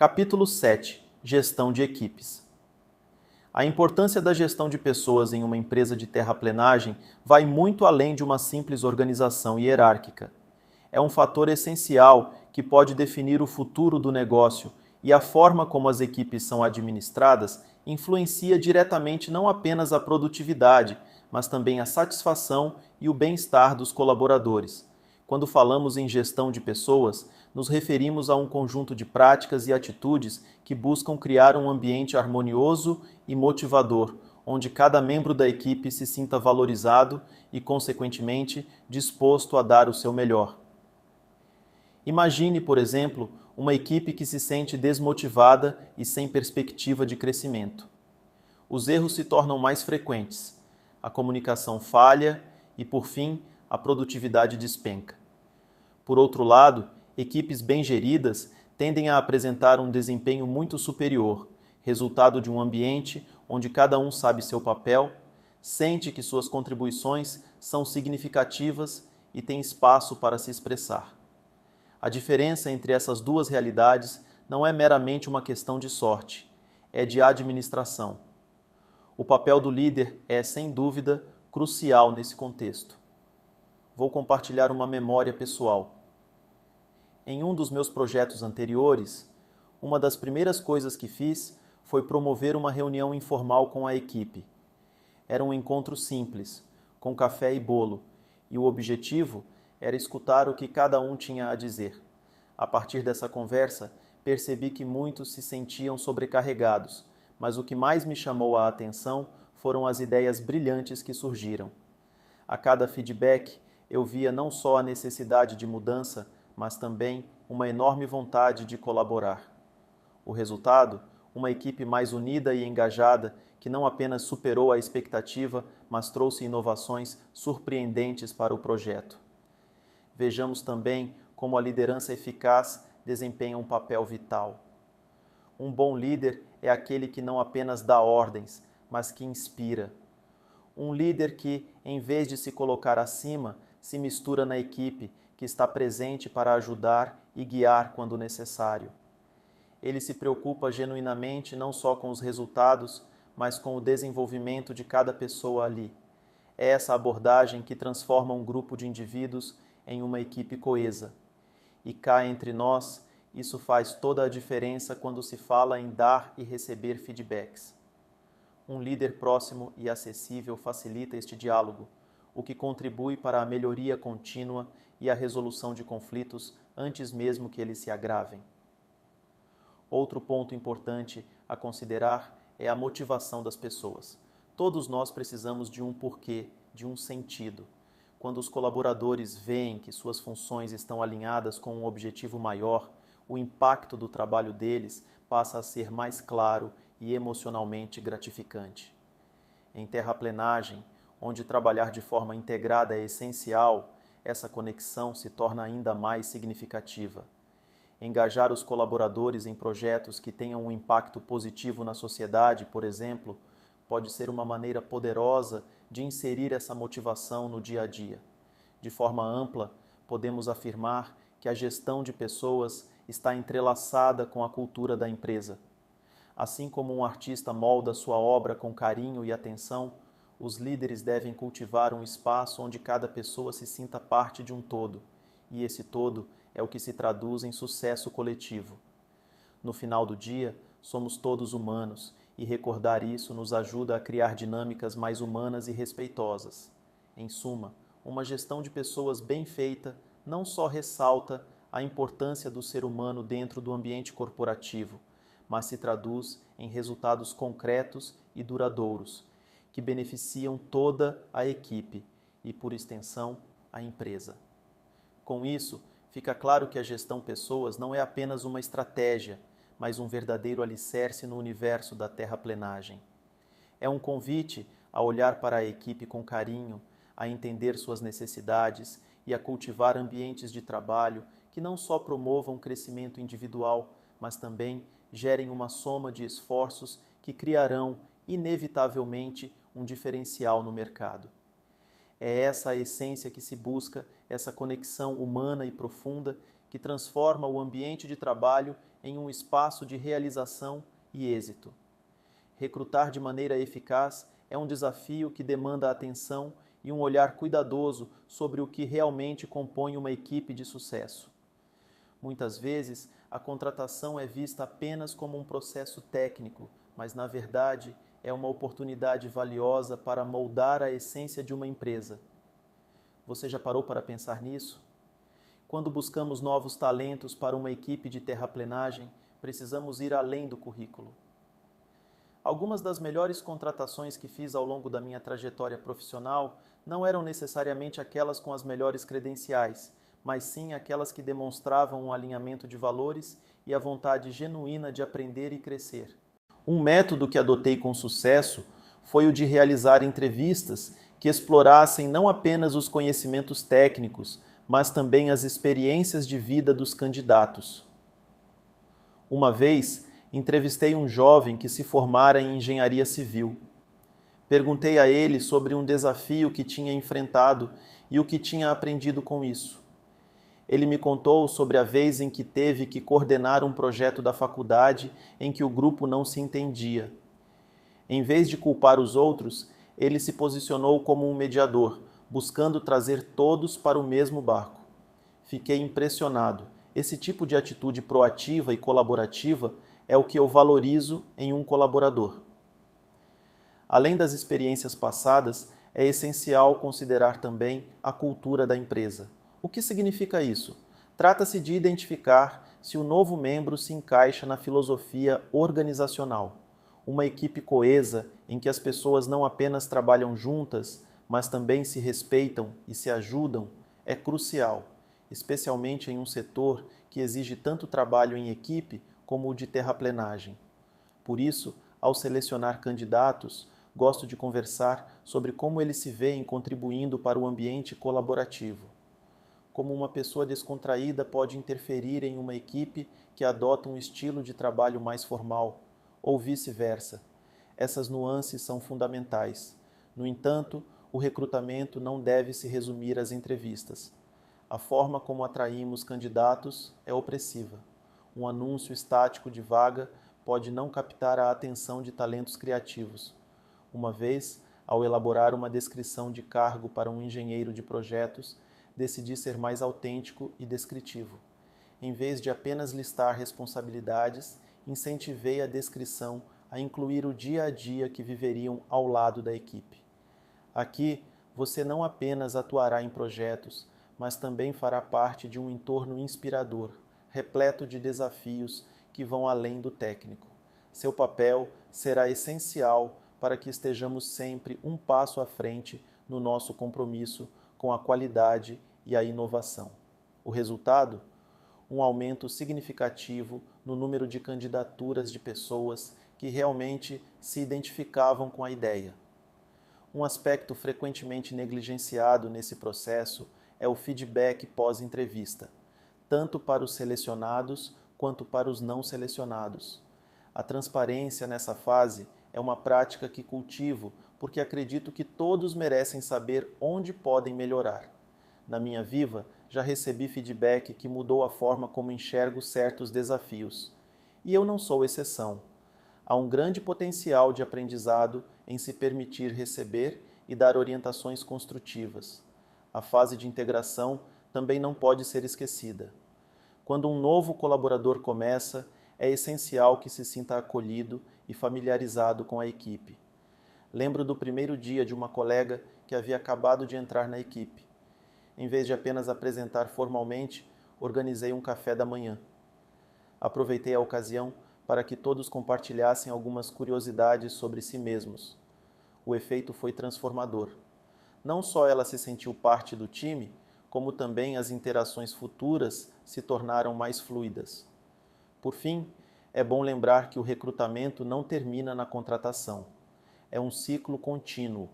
Capítulo 7. Gestão de equipes. A importância da gestão de pessoas em uma empresa de terraplenagem vai muito além de uma simples organização hierárquica. É um fator essencial que pode definir o futuro do negócio, e a forma como as equipes são administradas influencia diretamente não apenas a produtividade, mas também a satisfação e o bem-estar dos colaboradores. Quando falamos em gestão de pessoas, nos referimos a um conjunto de práticas e atitudes que buscam criar um ambiente harmonioso e motivador, onde cada membro da equipe se sinta valorizado e, consequentemente, disposto a dar o seu melhor. Imagine, por exemplo, uma equipe que se sente desmotivada e sem perspectiva de crescimento. Os erros se tornam mais frequentes, a comunicação falha e, por fim, a produtividade despenca. Por outro lado, equipes bem geridas tendem a apresentar um desempenho muito superior, resultado de um ambiente onde cada um sabe seu papel, sente que suas contribuições são significativas e tem espaço para se expressar. A diferença entre essas duas realidades não é meramente uma questão de sorte, é de administração. O papel do líder é, sem dúvida, crucial nesse contexto. Vou compartilhar uma memória pessoal. Em um dos meus projetos anteriores, uma das primeiras coisas que fiz foi promover uma reunião informal com a equipe. Era um encontro simples, com café e bolo, e o objetivo era escutar o que cada um tinha a dizer. A partir dessa conversa, percebi que muitos se sentiam sobrecarregados, mas o que mais me chamou a atenção foram as ideias brilhantes que surgiram. A cada feedback, eu via não só a necessidade de mudança, mas também uma enorme vontade de colaborar. O resultado? Uma equipe mais unida e engajada que não apenas superou a expectativa, mas trouxe inovações surpreendentes para o projeto. Vejamos também como a liderança eficaz desempenha um papel vital. Um bom líder é aquele que não apenas dá ordens, mas que inspira. Um líder que, em vez de se colocar acima, se mistura na equipe, que está presente para ajudar e guiar quando necessário. Ele se preocupa genuinamente não só com os resultados, mas com o desenvolvimento de cada pessoa ali. É essa abordagem que transforma um grupo de indivíduos em uma equipe coesa. E cá entre nós, isso faz toda a diferença quando se fala em dar e receber feedbacks. Um líder próximo e acessível facilita este diálogo, o que contribui para a melhoria contínua e a resolução de conflitos antes mesmo que eles se agravem. Outro ponto importante a considerar é a motivação das pessoas. Todos nós precisamos de um porquê, de um sentido. Quando os colaboradores veem que suas funções estão alinhadas com um objetivo maior, o impacto do trabalho deles passa a ser mais claro e emocionalmente gratificante. Em terraplenagem, onde trabalhar de forma integrada é essencial, essa conexão se torna ainda mais significativa. Engajar os colaboradores em projetos que tenham um impacto positivo na sociedade, por exemplo, pode ser uma maneira poderosa de inserir essa motivação no dia a dia. De forma ampla, podemos afirmar que a gestão de pessoas está entrelaçada com a cultura da empresa. Assim como um artista molda sua obra com carinho e atenção, os líderes devem cultivar um espaço onde cada pessoa se sinta parte de um todo, e esse todo é o que se traduz em sucesso coletivo. No final do dia, somos todos humanos, e recordar isso nos ajuda a criar dinâmicas mais humanas e respeitosas. Em suma, uma gestão de pessoas bem feita não só ressalta a importância do ser humano dentro do ambiente corporativo, mas se traduz em resultados concretos e duradouros, que beneficiam toda a equipe e, por extensão, a empresa. Com isso, fica claro que a gestão pessoas não é apenas uma estratégia, mas um verdadeiro alicerce no universo da terraplenagem. É um convite a olhar para a equipe com carinho, a entender suas necessidades e a cultivar ambientes de trabalho que não só promovam o crescimento individual, mas também gerem uma soma de esforços que criarão, inevitavelmente, um diferencial no mercado. É essa a essência que se busca, essa conexão humana e profunda que transforma o ambiente de trabalho em um espaço de realização e êxito. Recrutar de maneira eficaz é um desafio que demanda atenção e um olhar cuidadoso sobre o que realmente compõe uma equipe de sucesso. Muitas vezes, a contratação é vista apenas como um processo técnico, mas, na verdade, é uma oportunidade valiosa para moldar a essência de uma empresa. Você já parou para pensar nisso? Quando buscamos novos talentos para uma equipe de terraplenagem, precisamos ir além do currículo. Algumas das melhores contratações que fiz ao longo da minha trajetória profissional não eram necessariamente aquelas com as melhores credenciais, mas sim aquelas que demonstravam um alinhamento de valores e a vontade genuína de aprender e crescer. Um método que adotei com sucesso foi o de realizar entrevistas que explorassem não apenas os conhecimentos técnicos, mas também as experiências de vida dos candidatos. Uma vez, entrevistei um jovem que se formara em engenharia civil. Perguntei a ele sobre um desafio que tinha enfrentado e o que tinha aprendido com isso. Ele me contou sobre a vez em que teve que coordenar um projeto da faculdade em que o grupo não se entendia. Em vez de culpar os outros, ele se posicionou como um mediador, buscando trazer todos para o mesmo barco. Fiquei impressionado. Esse tipo de atitude proativa e colaborativa é o que eu valorizo em um colaborador. Além das experiências passadas, é essencial considerar também a cultura da empresa. O que significa isso? Trata-se de identificar se o novo membro se encaixa na filosofia organizacional. Uma equipe coesa, em que as pessoas não apenas trabalham juntas, mas também se respeitam e se ajudam, é crucial, especialmente em um setor que exige tanto trabalho em equipe como o de terraplenagem. Por isso, ao selecionar candidatos, gosto de conversar sobre como eles se veem contribuindo para o ambiente colaborativo. Como uma pessoa descontraída pode interferir em uma equipe que adota um estilo de trabalho mais formal, ou vice-versa. Essas nuances são fundamentais. No entanto, o recrutamento não deve se resumir às entrevistas. A forma como atraímos candidatos é opressiva. Um anúncio estático de vaga pode não captar a atenção de talentos criativos. Uma vez, ao elaborar uma descrição de cargo para um engenheiro de projetos, decidi ser mais autêntico e descritivo. Em vez de apenas listar responsabilidades, incentivei a descrição a incluir o dia a dia que viveriam ao lado da equipe. Aqui, você não apenas atuará em projetos, mas também fará parte de um entorno inspirador, repleto de desafios que vão além do técnico. Seu papel será essencial para que estejamos sempre um passo à frente no nosso compromisso com a qualidade e a inovação. O resultado? Um aumento significativo no número de candidaturas de pessoas que realmente se identificavam com a ideia. Um aspecto frequentemente negligenciado nesse processo é o feedback pós-entrevista, tanto para os selecionados quanto para os não selecionados. A transparência nessa fase é uma prática que cultivo porque acredito que todos merecem saber onde podem melhorar. Na minha vida, já recebi feedback que mudou a forma como enxergo certos desafios. E eu não sou exceção. Há um grande potencial de aprendizado em se permitir receber e dar orientações construtivas. A fase de integração também não pode ser esquecida. Quando um novo colaborador começa, é essencial que se sinta acolhido e familiarizado com a equipe. Lembro do primeiro dia de uma colega que havia acabado de entrar na equipe. Em vez de apenas apresentar formalmente, organizei um café da manhã. Aproveitei a ocasião para que todos compartilhassem algumas curiosidades sobre si mesmos. O efeito foi transformador. Não só ela se sentiu parte do time, como também as interações futuras se tornaram mais fluidas. Por fim, é bom lembrar que o recrutamento não termina na contratação. É um ciclo contínuo.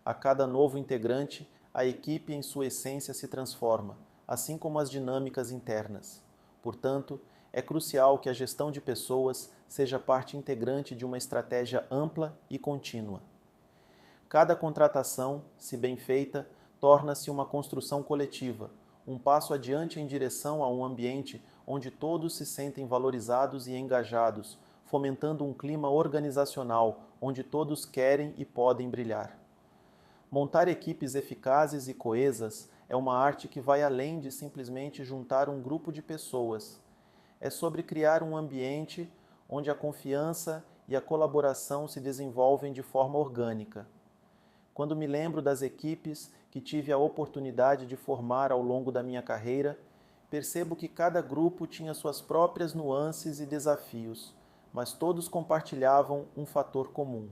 A cada novo integrante, a equipe em sua essência se transforma, assim como as dinâmicas internas. Portanto, é crucial que a gestão de pessoas seja parte integrante de uma estratégia ampla e contínua. Cada contratação, se bem feita, torna-se uma construção coletiva, um passo adiante em direção a um ambiente onde todos se sentem valorizados e engajados, fomentando um clima organizacional onde todos querem e podem brilhar. Montar equipes eficazes e coesas é uma arte que vai além de simplesmente juntar um grupo de pessoas. É sobre criar um ambiente onde a confiança e a colaboração se desenvolvem de forma orgânica. Quando me lembro das equipes que tive a oportunidade de formar ao longo da minha carreira, percebo que cada grupo tinha suas próprias nuances e desafios, mas todos compartilhavam um fator comum: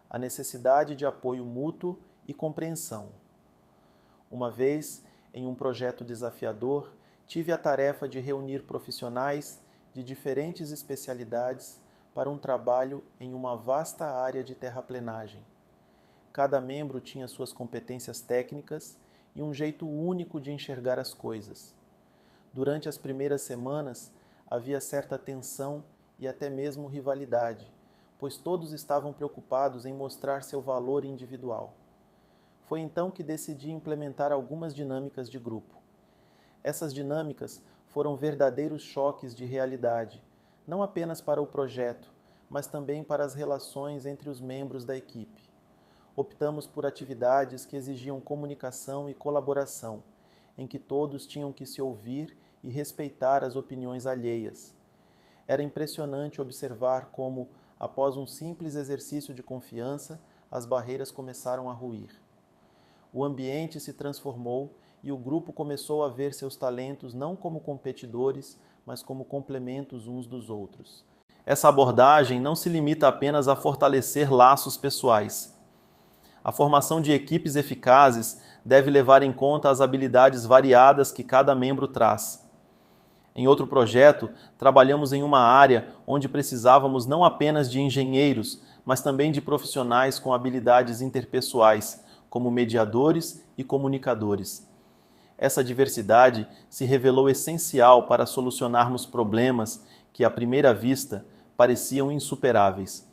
a necessidade de apoio mútuo e compreensão. Uma vez, em um projeto desafiador, tive a tarefa de reunir profissionais de diferentes especialidades para um trabalho em uma vasta área de terraplenagem. Cada membro tinha suas competências técnicas e um jeito único de enxergar as coisas. Durante as primeiras semanas, havia certa tensão e até mesmo rivalidade, pois todos estavam preocupados em mostrar seu valor individual. Foi então que decidi implementar algumas dinâmicas de grupo. Essas dinâmicas foram verdadeiros choques de realidade, não apenas para o projeto, mas também para as relações entre os membros da equipe. Optamos por atividades que exigiam comunicação e colaboração, em que todos tinham que se ouvir e respeitar as opiniões alheias. Era impressionante observar como, após um simples exercício de confiança, as barreiras começaram a ruir. O ambiente se transformou e o grupo começou a ver seus talentos não como competidores, mas como complementos uns dos outros. Essa abordagem não se limita apenas a fortalecer laços pessoais. A formação de equipes eficazes deve levar em conta as habilidades variadas que cada membro traz. Em outro projeto, trabalhamos em uma área onde precisávamos não apenas de engenheiros, mas também de profissionais com habilidades interpessoais, como mediadores e comunicadores. Essa diversidade se revelou essencial para solucionarmos problemas que, à primeira vista, pareciam insuperáveis.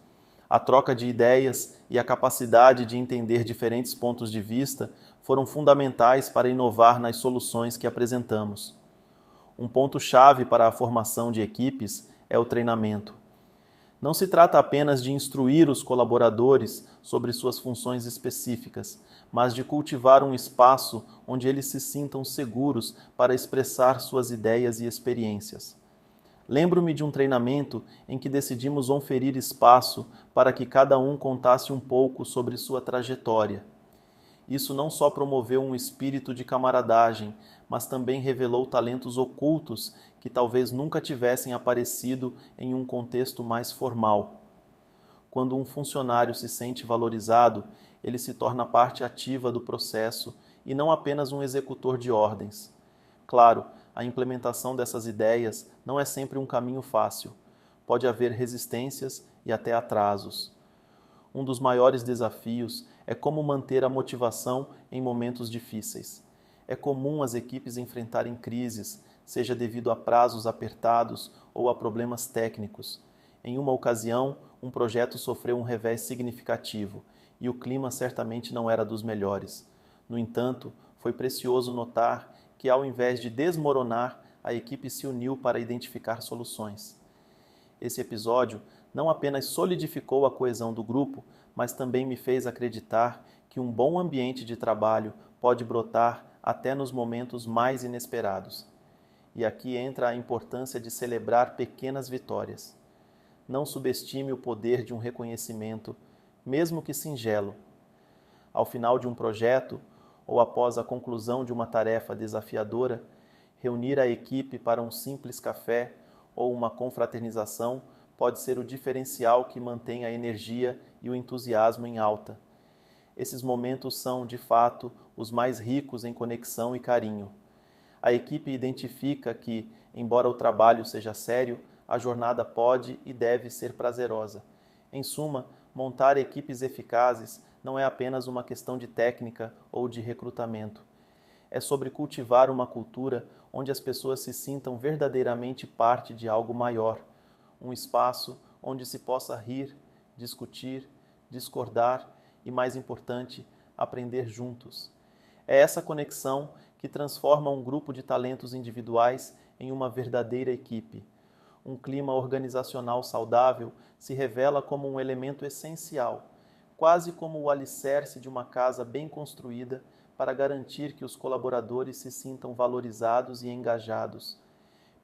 A troca de ideias e a capacidade de entender diferentes pontos de vista foram fundamentais para inovar nas soluções que apresentamos. Um ponto-chave para a formação de equipes é o treinamento. Não se trata apenas de instruir os colaboradores sobre suas funções específicas, mas de cultivar um espaço onde eles se sintam seguros para expressar suas ideias e experiências. Lembro-me de um treinamento em que decidimos oferir espaço para que cada um contasse um pouco sobre sua trajetória. Isso não só promoveu um espírito de camaradagem, mas também revelou talentos ocultos que talvez nunca tivessem aparecido em um contexto mais formal. Quando um funcionário se sente valorizado, ele se torna parte ativa do processo e não apenas um executor de ordens. Claro, a implementação dessas ideias não é sempre um caminho fácil. Pode haver resistências e até atrasos. Um dos maiores desafios é como manter a motivação em momentos difíceis. É comum as equipes enfrentarem crises, seja devido a prazos apertados ou a problemas técnicos. Em uma ocasião, um projeto sofreu um revés significativo e o clima certamente não era dos melhores. No entanto, foi precioso notar que, ao invés de desmoronar, a equipe se uniu para identificar soluções. Esse episódio não apenas solidificou a coesão do grupo, mas também me fez acreditar que um bom ambiente de trabalho pode brotar até nos momentos mais inesperados. E aqui entra a importância de celebrar pequenas vitórias. Não subestime o poder de um reconhecimento, mesmo que singelo. Ao final de um projeto, ou após a conclusão de uma tarefa desafiadora, reunir a equipe para um simples café ou uma confraternização pode ser o diferencial que mantém a energia e o entusiasmo em alta. Esses momentos são, de fato, os mais ricos em conexão e carinho. A equipe identifica que, embora o trabalho seja sério, a jornada pode e deve ser prazerosa. Em suma, montar equipes eficazes não é apenas uma questão de técnica ou de recrutamento. É sobre cultivar uma cultura onde as pessoas se sintam verdadeiramente parte de algo maior, um espaço onde se possa rir, discutir, discordar e, mais importante, aprender juntos. É essa conexão que transforma um grupo de talentos individuais em uma verdadeira equipe. Um clima organizacional saudável se revela como um elemento essencial, quase como o alicerce de uma casa bem construída para garantir que os colaboradores se sintam valorizados e engajados.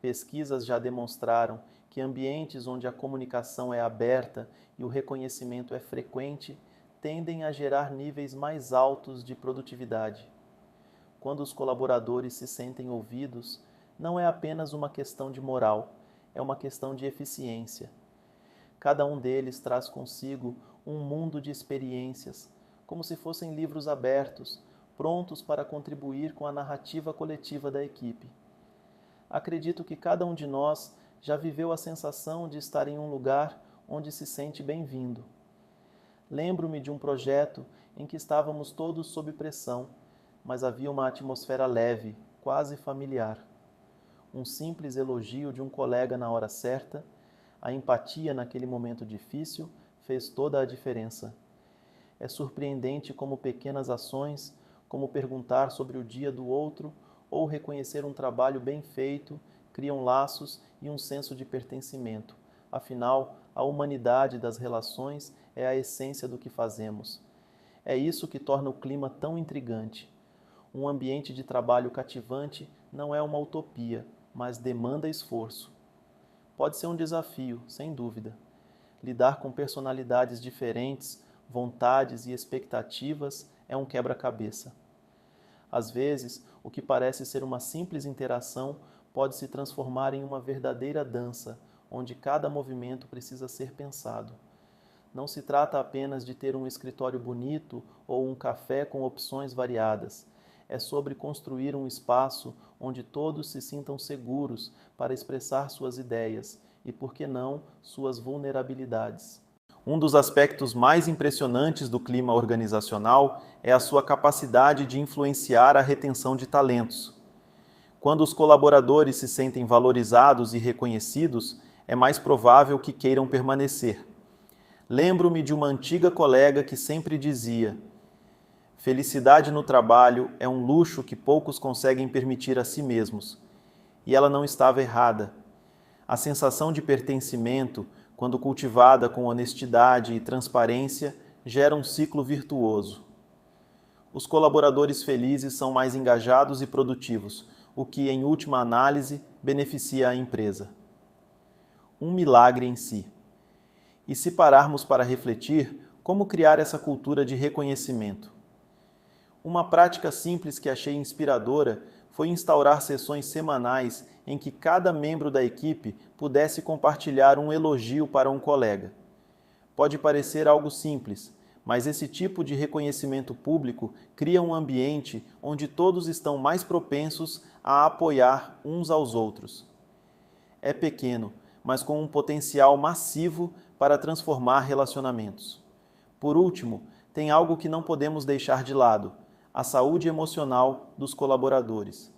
Pesquisas já demonstraram que ambientes onde a comunicação é aberta e o reconhecimento é frequente tendem a gerar níveis mais altos de produtividade. Quando os colaboradores se sentem ouvidos, não é apenas uma questão de moral, é uma questão de eficiência. Cada um deles traz consigo um mundo de experiências, como se fossem livros abertos, prontos para contribuir com a narrativa coletiva da equipe. Acredito que cada um de nós já viveu a sensação de estar em um lugar onde se sente bem-vindo. Lembro-me de um projeto em que estávamos todos sob pressão, mas havia uma atmosfera leve, quase familiar. Um simples elogio de um colega na hora certa, a empatia naquele momento difícil, fez toda a diferença. É surpreendente como pequenas ações, como perguntar sobre o dia do outro ou reconhecer um trabalho bem feito, criam laços e um senso de pertencimento. Afinal, a humanidade das relações é a essência do que fazemos. É isso que torna o clima tão intrigante. Um ambiente de trabalho cativante não é uma utopia, mas demanda esforço. Pode ser um desafio, sem dúvida. Lidar com personalidades diferentes, vontades e expectativas é um quebra-cabeça. Às vezes, o que parece ser uma simples interação pode se transformar em uma verdadeira dança, onde cada movimento precisa ser pensado. Não se trata apenas de ter um escritório bonito ou um café com opções variadas. É sobre construir um espaço onde todos se sintam seguros para expressar suas ideias e, por que não, suas vulnerabilidades. Um dos aspectos mais impressionantes do clima organizacional é a sua capacidade de influenciar a retenção de talentos. Quando os colaboradores se sentem valorizados e reconhecidos, é mais provável que queiram permanecer. Lembro-me de uma antiga colega que sempre dizia: felicidade no trabalho é um luxo que poucos conseguem permitir a si mesmos. E ela não estava errada. A sensação de pertencimento, quando cultivada com honestidade e transparência, gera um ciclo virtuoso. Os colaboradores felizes são mais engajados e produtivos, o que, em última análise, beneficia a empresa. Um milagre em si. E se pararmos para refletir, como criar essa cultura de reconhecimento? Uma prática simples que achei inspiradora foi instaurar sessões semanais em que cada membro da equipe pudesse compartilhar um elogio para um colega. Pode parecer algo simples, mas esse tipo de reconhecimento público cria um ambiente onde todos estão mais propensos a apoiar uns aos outros. É pequeno, mas com um potencial massivo para transformar relacionamentos. Por último, tem algo que não podemos deixar de lado: a saúde emocional dos colaboradores.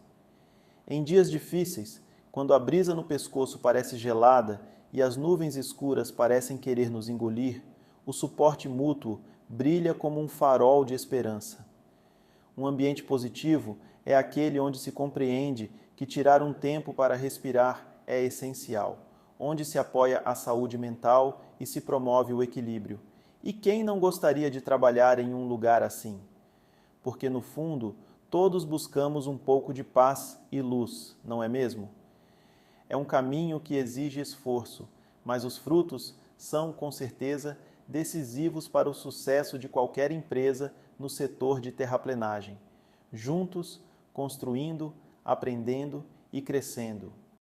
Em dias difíceis, quando a brisa no pescoço parece gelada e as nuvens escuras parecem querer nos engolir, o suporte mútuo brilha como um farol de esperança. Um ambiente positivo é aquele onde se compreende que tirar um tempo para respirar é essencial, onde se apoia a saúde mental e se promove o equilíbrio. E quem não gostaria de trabalhar em um lugar assim? Porque, no fundo, todos buscamos um pouco de paz e luz, não é mesmo? É um caminho que exige esforço, mas os frutos são, com certeza, decisivos para o sucesso de qualquer empresa no setor de terraplenagem. Juntos, construindo, aprendendo e crescendo.